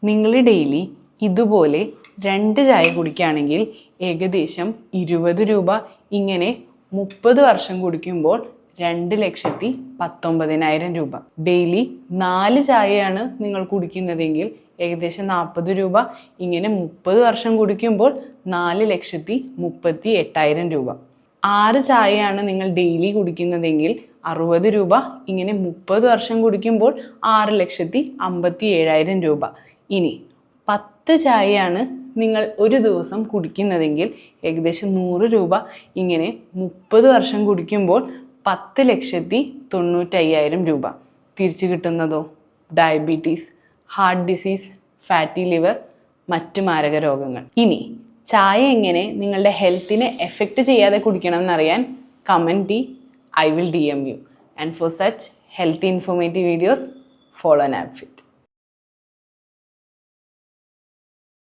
നിങ്ങൾ ഡെയിലി ഇതുപോലെ 2 ചായ കുടിക്കുകയാണെങ്കിൽ ഏകദേശം 20 രൂപ. ഇങ്ങനെ 30 വർഷം കുടിക്കുമ്പോൾ 2,19,000 രൂപ. ഡെയിലി 4 ചായയാണ് നിങ്ങൾ കുടിക്കുന്നതെങ്കിൽ ഏകദേശം 40 രൂപ. ഇങ്ങനെ 30 വർഷം കുടിക്കുമ്പോൾ 4,38,000 രൂപ. 6 ചായയാണ് നിങ്ങൾ ഡെയിലി കുടിക്കുന്നതെങ്കിൽ 60 രൂപ. ഇങ്ങനെ 30 വർഷം കുടിക്കുമ്പോൾ 6,57,000 രൂപ. ഇനി 10 ചായയാണ് നിങ്ങൾ ഒരു ദിവസം കുടിക്കുന്നതെങ്കിൽ ഏകദേശം 100 രൂപ. ഇങ്ങനെ 30 വർഷം കുടിക്കുമ്പോൾ 10,95,000 രൂപ. തിരിച്ചു കിട്ടുന്നതോ diabetes, heart disease, fatty liver, മറ്റ് മാരക രോഗങ്ങൾ. ഇനി ചായ എങ്ങനെ നിങ്ങളുടെ ഹെൽത്തിനെ എഫക്റ്റ് ചെയ്യാതെ കുടിക്കണം എന്നറിയാൻ comment I will DM you. And for such healthy informative videos, follow NabFit.